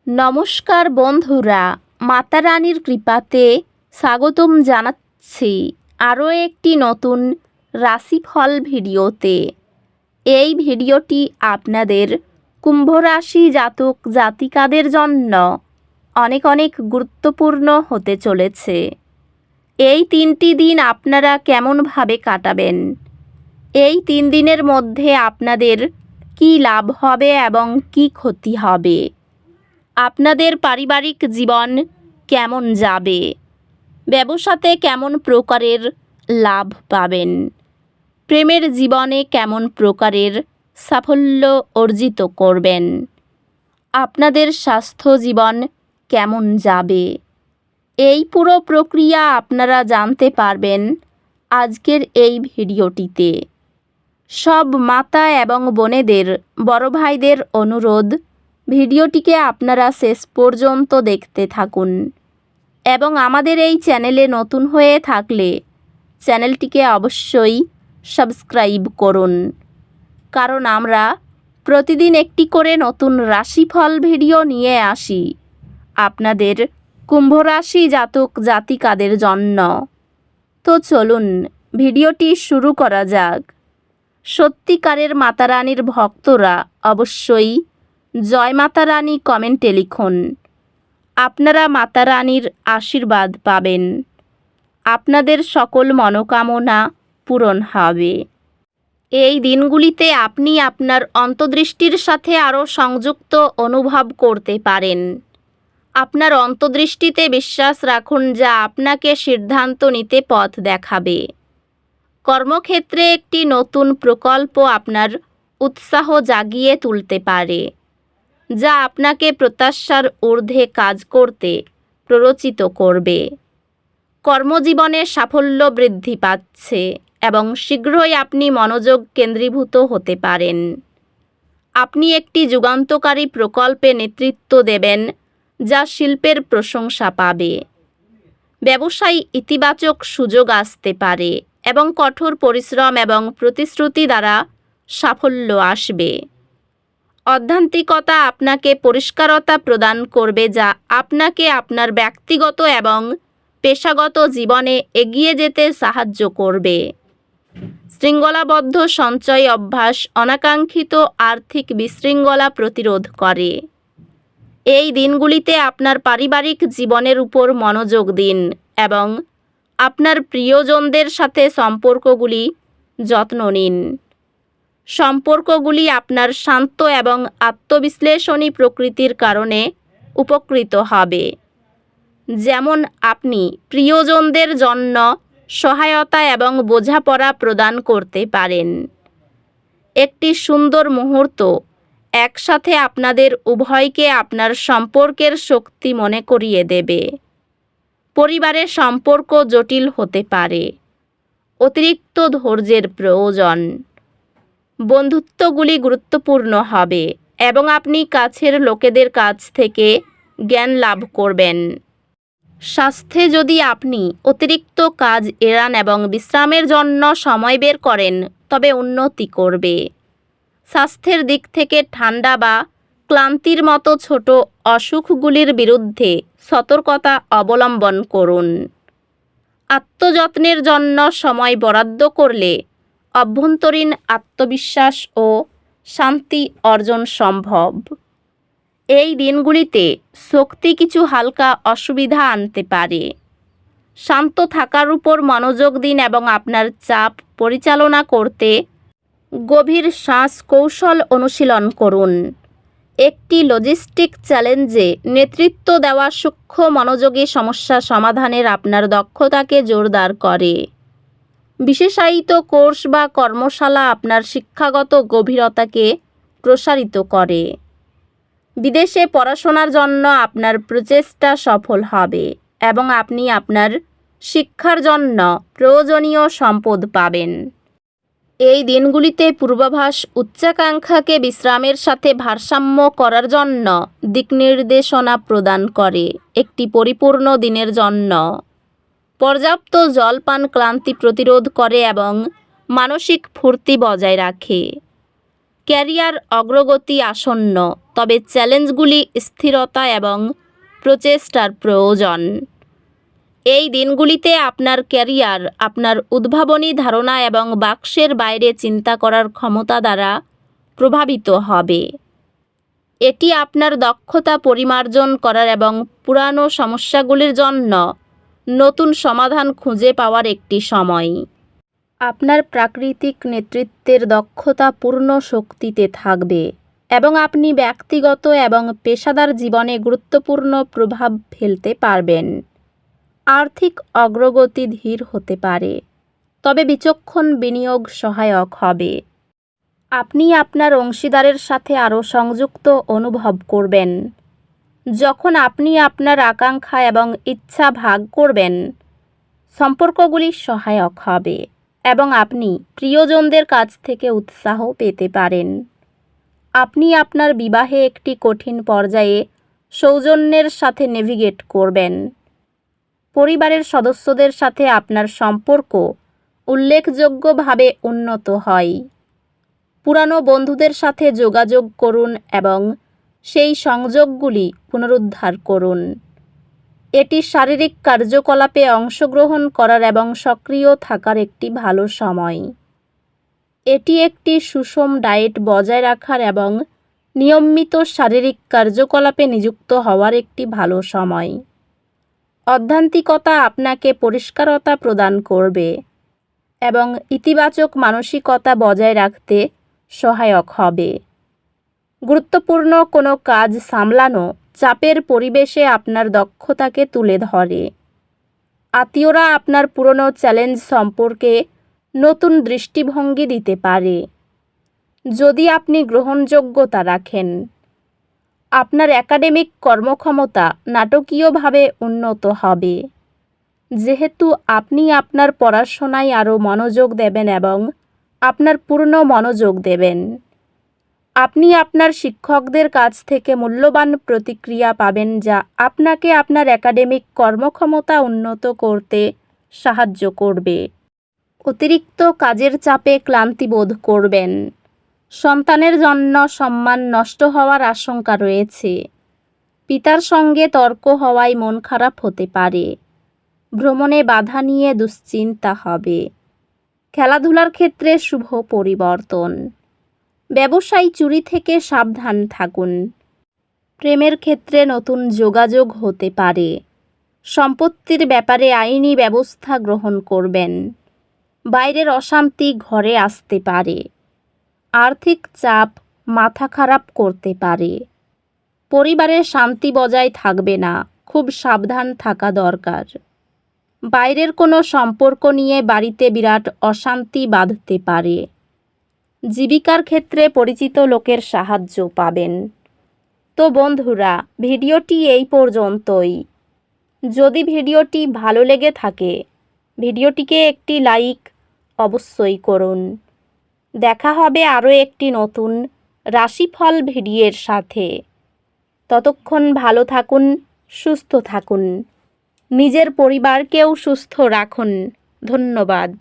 নমস্কার বন্ধুরা, মাতা রানীর কৃপাতে স্বাগতম জানাচ্ছি আরও একটি নতুন রাশিফল ভিডিওতে। এই ভিডিওটি আপনাদের কুম্ভ রাশি জাতক জাতিকাদের জন্য অনেক অনেক গুরুত্বপূর্ণ হতে চলেছে। এই 3টি দিন আপনারা কেমনভাবে কাটাবেন, এই 3 দিনের মধ্যে আপনাদের কী লাভ হবে এবং কী ক্ষতি হবে, আপনাদের পারিবারিক জীবন কেমন যাবে, ব্যবসাতে কেমন প্রকারের লাভ পাবেন, প্রেমের জীবনে কেমন প্রকারের সাফল্য অর্জিত করবেন, আপনাদের স্বাস্থ্য জীবন কেমন যাবে, এই পুরো প্রক্রিয়া আপনারা জানতে পারবেন আজকের এই ভিডিওটিতে। সব মাতা এবং বোনেদের, বড় ভাইদের অনুরোধ, ভিডিওটিকে আপনারা শেষ পর্যন্ত দেখতে থাকুন এবং আমাদের এই চ্যানেলে নতুন হয়ে থাকলে চ্যানেলটিকে অবশ্যই সাবস্ক্রাইব করুন, কারণ আমরা প্রতিদিন একটি করে নতুন রাশিফল ভিডিও নিয়ে আসি আপনাদের কুম্ভ রাশি জাতক জাতিকাদের জন্য। তো চলুন ভিডিওটি শুরু করা যাক। সত্যিকারের মাতা রানীর ভক্তরা অবশ্যই জয় মাতা রানী কমেন্টে লিখুন। আপনারা মাতা রানীর আশীর্বাদ পাবেন, আপনাদের সকল মনোকামনা পূরণ হবে। এই দিনগুলিতে আপনি আপনার অন্তর্দৃষ্টির সাথে আরও সংযুক্ত অনুভব করতে পারেন। আপনার অন্তর্দৃষ্টিতে বিশ্বাস রাখুন, যা আপনাকে সিদ্ধান্ত নিতে পথ দেখাবে। কর্মক্ষেত্রে একটি নতুন প্রকল্প আপনার উৎসাহ জাগিয়ে তুলতে পারে, যা আপনাকে প্রত্যাশার ঊর্ধ্বে কাজ করতে প্ররোচিত করবে। কর্মজীবনে সাফল্য বৃদ্ধি পাচ্ছে এবং শীঘ্রই আপনি মনোযোগ কেন্দ্রীভূত হতে পারেন। আপনি একটি যুগান্তকারী প্রকল্পে নেতৃত্ব দেবেন, যা শিল্পের প্রশংসা পাবে। ব্যবসায় ইতিবাচক সুযোগ আসতে পারে এবং কঠোর পরিশ্রম এবং প্রতিশ্রুতি দ্বারা সাফল্য আসবে। অধ্যাত্মিকতা আপনাকে পরিষ্কারতা প্রদান করবে, যা আপনাকে আপনার ব্যক্তিগত এবং পেশাগত জীবনে এগিয়ে যেতে সাহায্য করবে। শৃঙ্খলাবদ্ধ সঞ্চয় অভ্যাস অনাকাঙ্ক্ষিত আর্থিক বিশৃঙ্খলা প্রতিরোধ করে। এই দিনগুলিতে আপনার পারিবারিক জীবনের উপর মনোযোগ দিন এবং আপনার প্রিয়জনদের সাথে সম্পর্কগুলি যত্ন নিন। সম্পর্কগুলি আপনার শান্ত এবং আত্মবিশ্লেষণী প্রকৃতির কারণে উপকৃত হবে, যেমন আপনি প্রিয়জনদের জন্য সহায়তা এবং বোঝাপড়া প্রদান করতে পারেন। একটি সুন্দর মুহূর্ত একসাথে আপনাদের উভয়কে আপনার সম্পর্কের শক্তি মনে করিয়ে দেবে। পরিবারের সম্পর্ক জটিল হতে পারে, অতিরিক্ত ধৈর্যের প্রয়োজন। বন্ধুত্বগুলি গুরুত্বপূর্ণ হবে এবং আপনি কাছের লোকেদের কাছ থেকে জ্ঞান লাভ করবেন। স্বাস্থ্যে যদি আপনি অতিরিক্ত কাজ এড়ান এবং বিশ্রামের জন্য সময় বের করেন, তবে উন্নতি করবে। স্বাস্থ্যের দিক থেকে ঠান্ডা বা ক্লান্তির মতো ছোট অসুখগুলির বিরুদ্ধে সতর্কতা অবলম্বন করুন। আত্মযত্নের জন্য সময় বরাদ্দ করলে অভ্যন্তরীণ আত্মবিশ্বাস ও শান্তি অর্জন সম্ভব। এই দিনগুলিতে শক্তি কিছু হালকা অসুবিধা আনতে পারে। শান্ত থাকার উপর মনোযোগ দিন এবং আপনার চাপ পরিচালনা করতে গভীর শ্বাস কৌশল অনুশীলন করুন। একটি লজিস্টিক চ্যালেঞ্জে নেতৃত্ব দেওয়া সূক্ষ্ম মনোযোগী সমস্যা সমাধানের আপনার দক্ষতাকে জোরদার করে। বিশেষায়িত কোর্স বা কর্মশালা আপনার শিক্ষাগত গভীরতাকে প্রসারিত করে। বিদেশে পড়াশোনার জন্য আপনার প্রচেষ্টা সফল হবে এবং আপনি আপনার শিক্ষার জন্য প্রয়োজনীয় সম্পদ পাবেন। এই দিনগুলিতে পূর্বাভাস উচ্চাকাঙ্ক্ষাকে বিশ্রামের সাথে ভারসাম্য করার জন্য দিকনির্দেশনা প্রদান করে। একটি পরিপূর্ণ দিনের জন্য পর্যাপ্ত জলপান ক্লান্তি প্রতিরোধ করে এবং মানসিক ফুর্তি বজায় রাখে। ক্যারিয়ার অগ্রগতি আসন্ন, তবে চ্যালেঞ্জগুলি স্থিরতা এবং প্রচেষ্টার প্রয়োজন। এই দিনগুলিতে আপনার ক্যারিয়ার আপনার উদ্ভাবনী ধারণা এবং বাক্সের বাইরে চিন্তা করার ক্ষমতা দ্বারা প্রভাবিত হবে। এটি আপনার দক্ষতা পরিমার্জন করার এবং পুরানো সমস্যাগুলির জন্য নতুন সমাধান খুঁজে পাওয়ার একটি সময়। আপনার প্রাকৃতিক নেতৃত্বের দক্ষতা পূর্ণ শক্তিতে থাকবে এবং আপনি ব্যক্তিগত এবং পেশাদার জীবনে গুরুত্বপূর্ণ প্রভাব ফেলতে পারবেন। আর্থিক অগ্রগতি ধীর হতে পারে, তবে বিচক্ষণ বিনিয়োগ সহায়ক হবে। আপনি আপনার অংশীদারের সাথে আরও সংযুক্ত অনুভব করবেন। যখন আপনি আপনার আকাঙ্ক্ষা এবং ইচ্ছা ভাগ করবেন, সম্পর্কগুলি সহায়ক হবে এবং আপনি প্রিয়জনদের কাছ থেকে উৎসাহ পেতে পারেন। আপনি আপনার বিবাহে একটি কঠিন পর্যায়ে সৌজন্যের সাথে নেভিগেট করবেন। পরিবারের সদস্যদের সাথে আপনার সম্পর্ক উল্লেখযোগ্যভাবে উন্নত হয়। পুরানো বন্ধুদের সাথে যোগাযোগ করুন এবং সেই সংযোগগুলি পুনরুদ্ধার করুন। এটি শারীরিক কার্যকলাপে অংশগ্রহণ করার এবং সক্রিয় থাকার একটি ভালো সময়। এটি একটি সুষম ডায়েট বজায় রাখার এবং নিয়মিত শারীরিক কার্যকলাপে নিযুক্ত হওয়ার একটি ভালো সময়। আধ্যাত্মিকতা আপনাকে পরিষ্কারতা প্রদান করবে এবং ইতিবাচক মানসিকতা বজায় রাখতে সহায়ক হবে। গুরুত্বপূর্ণ কোনো কাজ সামলানো চাপের পরিবেশে আপনার দক্ষতাকে তুলে ধরে। আত্মীয়রা আপনার পুরনো চ্যালেঞ্জ সম্পর্কে নতুন দৃষ্টিভঙ্গি দিতে পারে, যদি আপনি গ্রহণযোগ্যতা রাখেন। আপনার একাডেমিক কর্মক্ষমতা নাটকীয়ভাবে উন্নত হবে, যেহেতু আপনি আপনার পড়াশোনায় আরও মনোযোগ দেবেন এবং আপনার পূর্ণ মনোযোগ দেবেন। আপনি আপনার শিক্ষকদের কাছ থেকে মূল্যবান প্রতিক্রিয়া পাবেন, যা আপনাকে আপনার একাডেমিক কর্মক্ষমতা উন্নত করতে সাহায্য করবে। অতিরিক্ত কাজের চাপে ক্লান্তি বোধ করবেন। সন্তানের জন্য সম্মান নষ্ট হওয়ার আশঙ্কা রয়েছে। পিতার সঙ্গে তর্ক হওয়ায় মন খারাপ হতে পারে। ভ্রমণে বাধা নিয়ে দুশ্চিন্তা হবে। খেলাধুলার ক্ষেত্রে শুভ পরিবর্তন। ব্যবসায়ী চুরি থেকে সাবধান থাকুন। প্রেমের ক্ষেত্রে নতুন যোগাযোগ হতে পারে। সম্পত্তির ব্যাপারে আইনি ব্যবস্থা গ্রহণ করবেন। বাইরের অশান্তি ঘরে আসতে পারে। আর্থিক চাপ মাথা খারাপ করতে পারে। পরিবারের শান্তি বজায় থাকবে না, খুব সাবধান থাকা দরকার। বাইরের কোনো সম্পর্ক নিয়ে বাড়িতে বিরাট অশান্তি বাঁধতে পারে। জীবিকার ক্ষেত্রে পরিচিত লোকের সাহায্য পাবেন। তো বন্ধুরা, ভিডিওটি এই পর্যন্তই। যদি ভিডিওটি ভালো লেগে থাকে, ভিডিওটিকে একটি লাইক অবশ্যই করুন। দেখা হবে আরও একটি নতুন রাশিফল ভিডিওর সাথে। ততক্ষণ ভালো থাকুন, সুস্থ থাকুন, নিজের পরিবারকেও সুস্থ রাখুন। ধন্যবাদ।